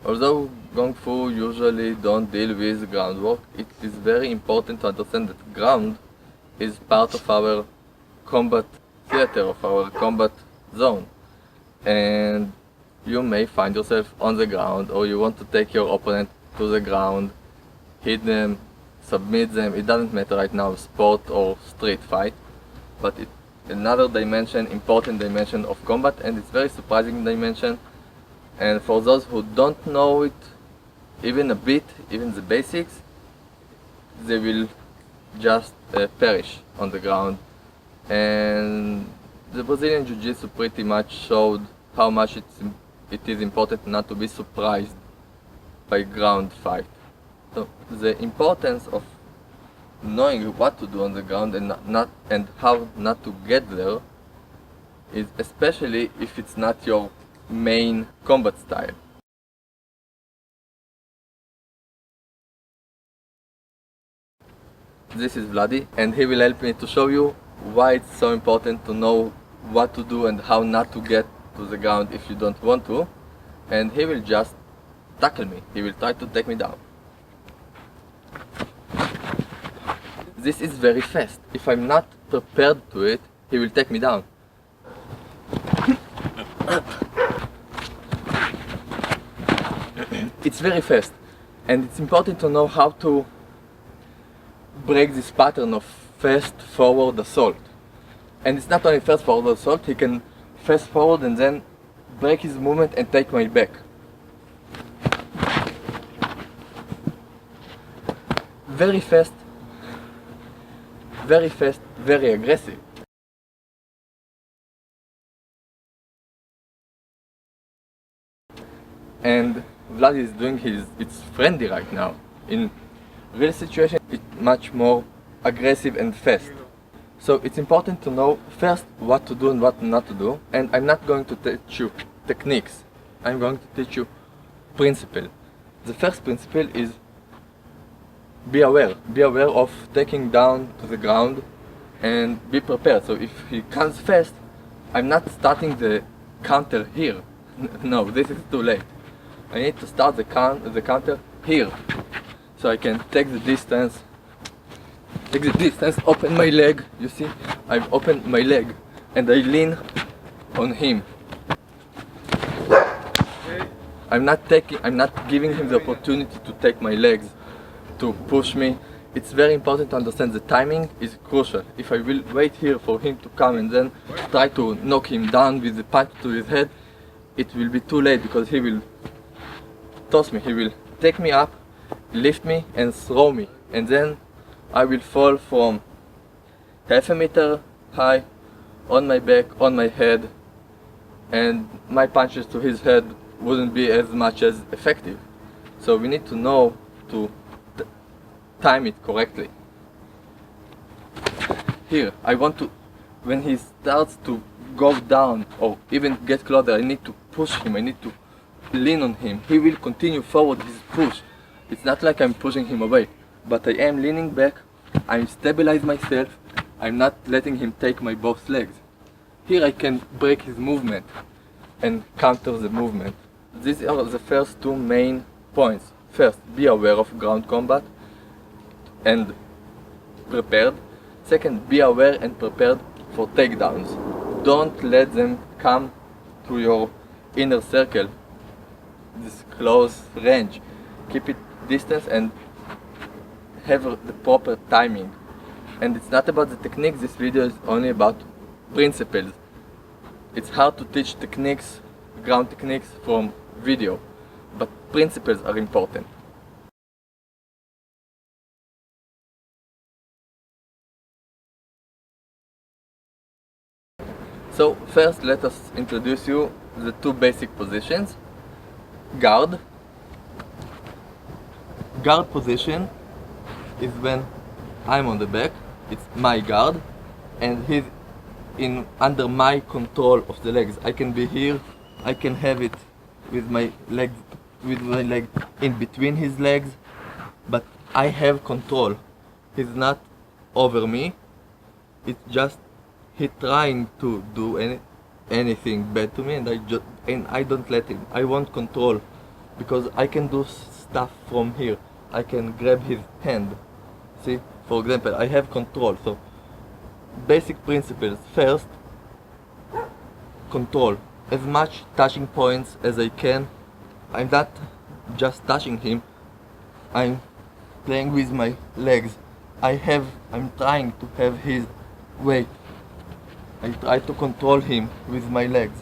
Although Kung Fu usually don't deal with groundwork, it is very important to understand that ground is part of our combat theater, of our combat zone. And you may find yourself on the ground, or you want to take your opponent to the ground, hit them, submit them. It doesn't matter right now, sport or street fight, but it's another dimension, important dimension of combat, and it's very surprising dimension. And for those who don't know it even a bit, even the basics, they will just perish on the ground. And the Brazilian Jiu-Jitsu pretty much showed how much it is important not to be surprised by ground fight. So the importance of knowing what to do on the ground and how not to get there is especially if it's not your main combat style. This is Vladi, and he will help me to show you why it's so important to know what to do and how not to get to the ground if you don't want to, and he will just tackle me. He will try to take me down. This is very fast. If I'm not prepared to it, he will take me down. It's very fast, and it's important to know how to break this pattern of fast forward assault. And it's not only fast forward assault, he can fast forward and then break his movement and take my back. Very fast, very aggressive. And Vlad is doing it's friendly right now. In real situation, it's much more aggressive and fast. So it's important to know first what to do and what not to do. And I'm not going to teach you techniques. I'm going to teach you principle. The first principle is be aware. Be aware of taking down to the ground and be prepared. So if he comes fast, I'm not starting the counter here. No, this is too late. I need to start the counter here, so I can take the distance, open my leg. You see, I've opened my leg and I lean on him. I'm not giving him the opportunity to take my legs, to push me. It's very important to understand the timing is crucial. If I will wait here for him to come and then try to knock him down with the punch to his head, it will be too late, because he will toss me, he will take me up, lift me and throw me, and then I will fall from half a meter high on my back, on my head, and my punches to his head wouldn't be as much as effective. So we need to know to time it correctly. Here, I want to, when he starts to go down or even get closer, I need to push him, I need to lean on him. He will continue forward his push. It's not like I'm pushing him away, but I am leaning back, I'm stabilize myself, I'm not letting him take my both legs. Here I can break his movement and counter the movement. These are the first two main points. First, be aware of ground combat and prepared. Second, be aware and prepared for takedowns. Don't let them come to your inner circle, this close range. Keep it distance and have the proper timing. And it's not about the techniques, this video is only about principles. It's hard to teach techniques, ground techniques from video, but principles are important. So first let us introduce you the two basic positions. Guard. Guard position is when I'm on the back, it's my guard, and he's under my control of the legs. I can be here, I can have it with my leg in between his legs, but I have control. He's not over me. It's just he trying to do anything bad to me, and I don't let him. I want control because I can do stuff from here. I can grab his hand. See, for example, I have control. So basic principles. First, control. As much touching points as I can. I'm not just touching him. I'm playing with my legs. I'm trying to have his weight. I try to control him with my legs.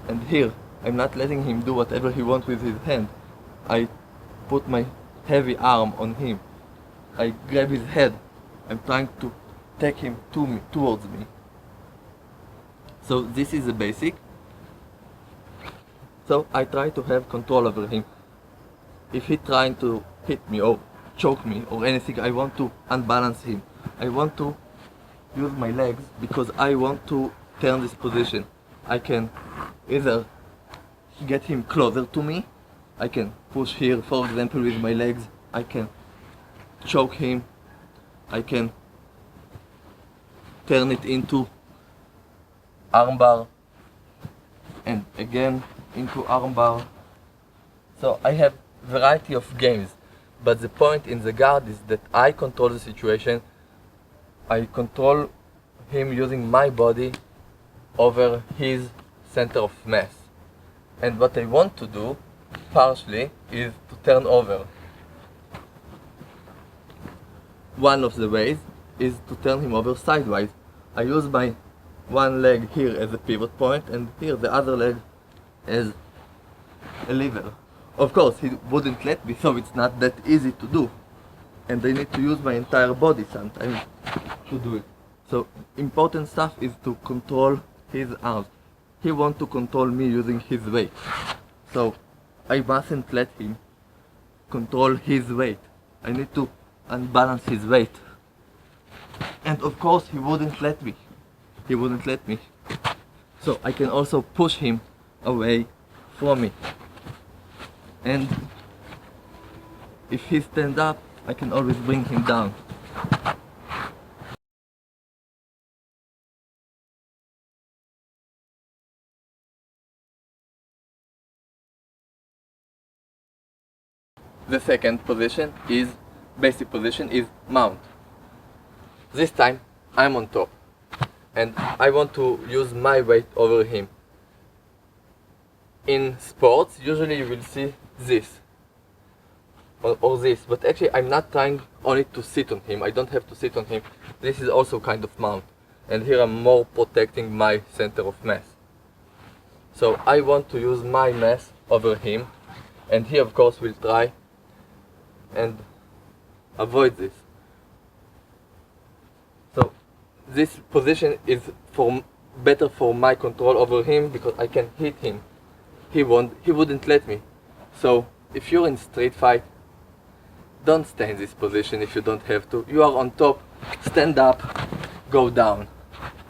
And here, I'm not letting him do whatever he wants with his hand. I put my heavy arm on him. I grab his head. I'm trying to take him towards me. So this is the basic. So I try to have control over him. If he's trying to hit me or choke me or anything, I want to unbalance him. I want to use my legs because I want to turn this position. I can either get him closer to me. I can push here, for example, with my legs. I can choke him. I can turn it into armbar and again into armbar. So I have variety of games, but the point in the guard is that I control the situation. I control him using my body over his center of mass. And what I want to do, partially, is to turn over. One of the ways is to turn him over sidewise. I use my one leg here as a pivot point and here the other leg as a lever. Of course, he wouldn't let me, so it's not that easy to do. And I need to use my entire body sometimes to do it. So important stuff is to control his arms. He wants to control me using his weight. So I mustn't let him control his weight. I need to unbalance his weight. And of course he wouldn't let me. He wouldn't let me. So I can also push him away from me. And if he stands up, I can always bring him down. The second position is, basic position is mount. This time I'm on top and I want to use my weight over him. In sports, usually you will see this or this, but actually I'm not trying only to sit on him. I don't have to sit on him. This is also kind of mount, and here I'm more protecting my center of mass. So I want to use my mass over him, and he of course will try and avoid this. So this position is better for my control over him because I can hit him. He wouldn't let me. So if you're in street fight, don't stay in this position if you don't have to. You are on top, stand up, go down,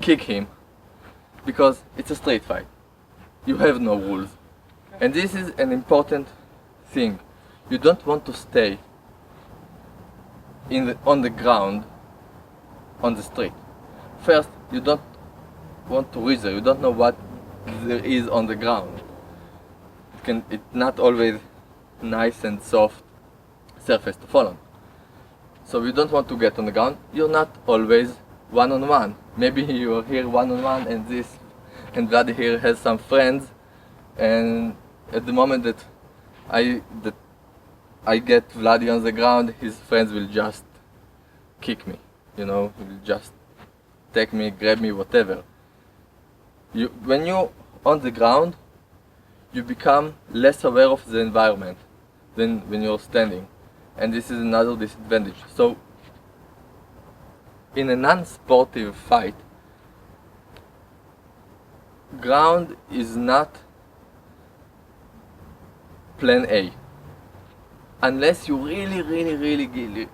kick him, because it's a street fight. You have no rules. And this is an important thing. You don't want to stay on the ground, on the street. First, you don't want to reach there. You don't know what there is on the ground. It's not always nice and soft surface to fall on. So you don't want to get on the ground. You're not always one-on-one. Maybe you are here one-on-one and Vladi here has some friends, and at the moment that I get Vladi on the ground, his friends will just kick me, will just take me, grab me, whatever. When you're on the ground, you become less aware of the environment than when you're standing, and this is another disadvantage. So in a non-sportive fight, ground is not plan A. Unless you're really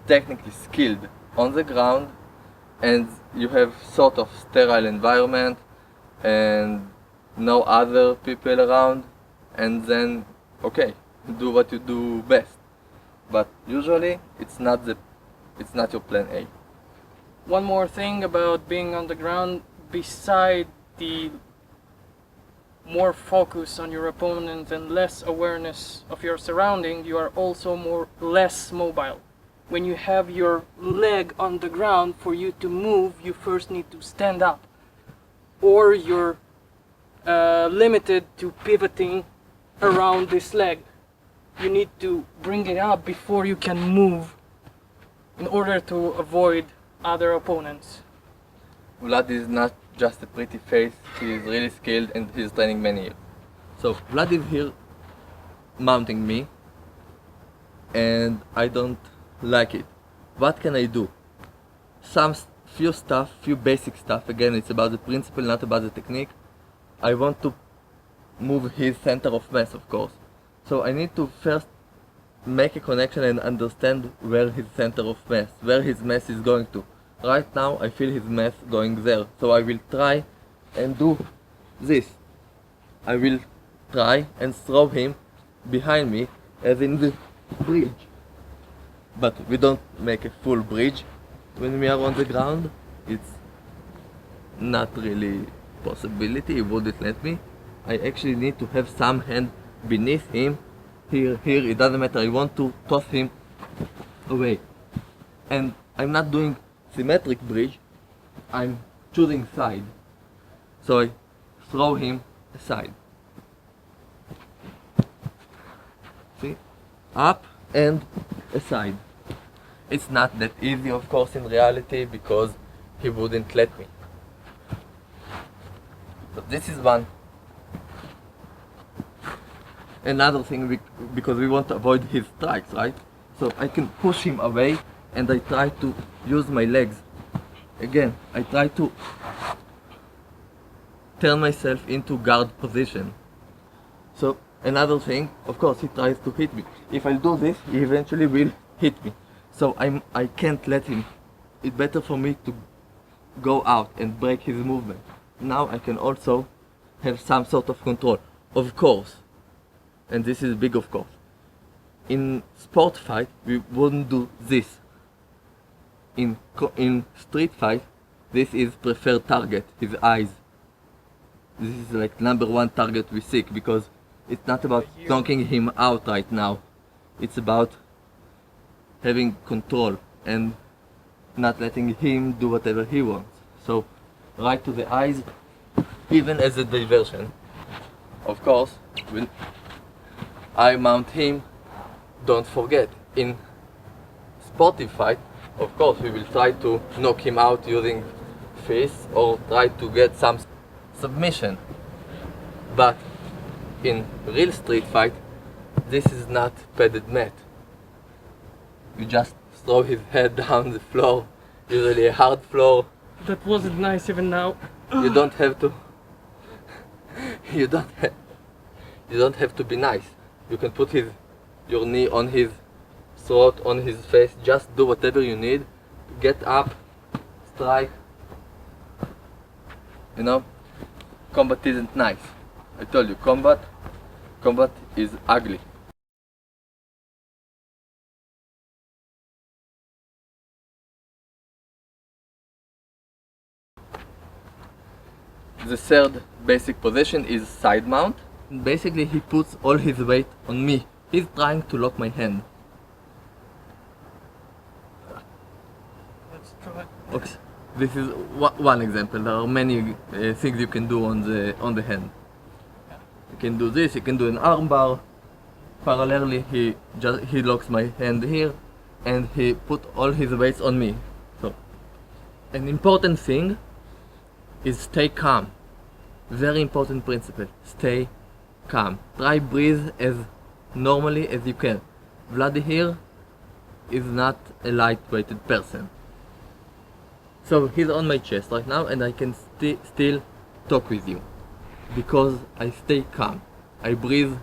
technically skilled on the ground and you have sort of sterile environment and no other people around, and then okay, do what you do best. But usually it's not your plan A. One more thing about being on the ground, beside the more focus on your opponent and less awareness of your surrounding, you are also less mobile. When you have your leg on the ground, for you to move, you first need to stand up, or you're limited to pivoting around this leg. You need to bring it up before you can move in order to avoid other opponents. Vlad is not just a pretty face, he is really skilled and he's training many years. So Vlad is here mounting me and I don't like it. What can I do? Few basic stuff. Again, it's about the principle, not about the technique. I want to move his center of mass, of course. So I need to first make a connection and understand where his center of mass, where his mass is going to. Right now I feel his mass going there, so I will try and do this. I will try and throw him behind me as in the bridge. But we don't make a full bridge when we are on the ground. It's not really possibility, he wouldn't let me. I actually need to have some hand beneath him. Here, it doesn't matter, I want to toss him away. And I'm not doing symmetric bridge, I'm choosing side. So I throw him aside. See? Up and aside. It's not that easy, of course, in reality, because he wouldn't let me. But this is one. Another thing, because we want to avoid his strikes, right? So I can push him away and I try to use my legs. Again, I try to turn myself into guard position. So another thing, of course, he tries to hit me. If I do this, he eventually will hit me. So I can't let him. It's better for me to go out and break his movement. Now I can also have some sort of control. Of course, and this is big of course, in sport fight we wouldn't do this. In street fight, this is preferred target, his eyes. This is like #1 target we seek, because it's not about knocking him out right now. It's about having control and not letting him do whatever he wants. So right to the eyes, even as a diversion. Of course, when I mount him, don't forget, in sportive fight, of course we will try to knock him out using fists or try to get some submission. But in real street fight, this is not padded mat. You just throw his head down the floor, usually a hard floor. That wasn't nice even now. You don't have to. You don't have to be nice. You can put your knee on his throat, on his face. Just do whatever you need. Get up, strike. You know, combat isn't nice. I told you, combat is ugly. The third basic position is side mount. Basically, he puts all his weight on me. He's trying to lock my hand. Let's try. Okay. This is one example. There are many things you can do on the hand. You can do this. You can do an arm bar. Parallelly, he locks my hand here, and he put all his weights on me. So, an important thing is stay calm. Very important principle. Stay calm. Try breathe as normally as you can. Vlad here is not a light-weighted person. So he's on my chest right now and I can still talk with you because I stay calm. I breathe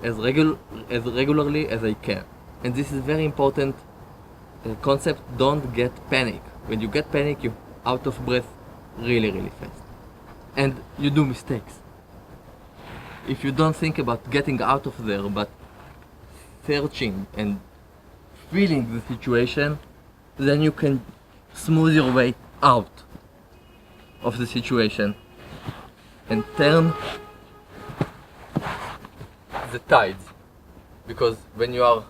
as regularly as I can. And this is very important concept. Don't get panic. When you get panic, you're out of breath really fast. And you do mistakes. If you don't think about getting out of there, but searching and feeling the situation, then you can smooth your way out of the situation and turn the tides, because when you are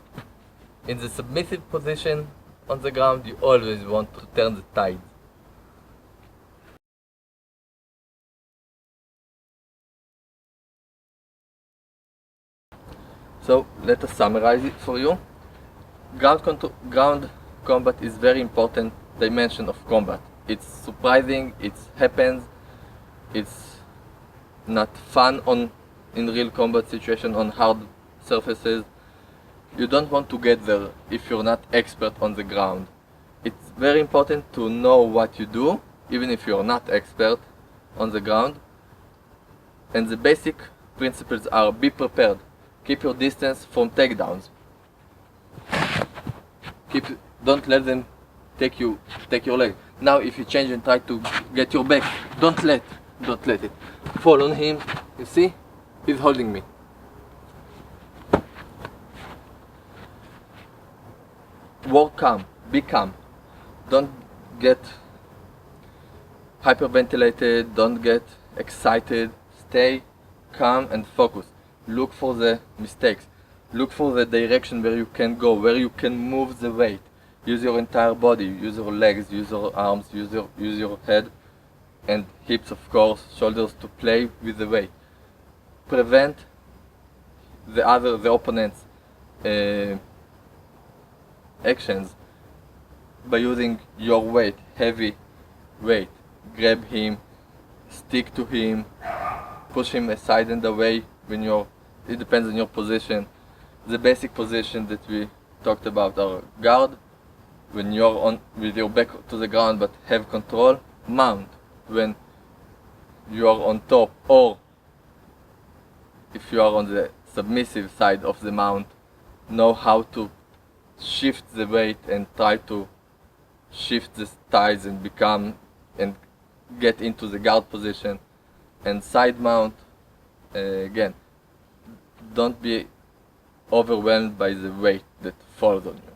in the submissive position on the ground, you always want to turn the tides. So let us summarize it for you. Ground combat is very important dimension of combat. It's surprising, it happens, it's not fun in real combat situation on hard surfaces. You don't want to get there if you're not expert on the ground. It's very important to know what you do, even if you're not expert on the ground. And the basic principles are: be prepared, keep your distance from takedowns, don't let them take your leg. Now if you change and try to get your back, don't let it fall on him. You see, he's holding me. Work calm, be calm, don't get hyperventilated, don't get excited, stay calm and focus. Look for the mistakes, look for the direction where you can go, where you can move the weight. Use your entire body, use your legs, use your arms, use your head and hips, of course, shoulders, to play with the weight. Prevent the opponent's actions by using your weight, heavy weight. Grab him, stick to him, push him aside and away when it depends on your position. The basic position that we talked about are guard, when you're on with your back to the ground but have control. Mount, when you are on top, or if you are on the submissive side of the mount, know how to shift the weight and try to shift the thighs and get into the guard position. And side mount, again, don't be overwhelmed by the weight that falls on you.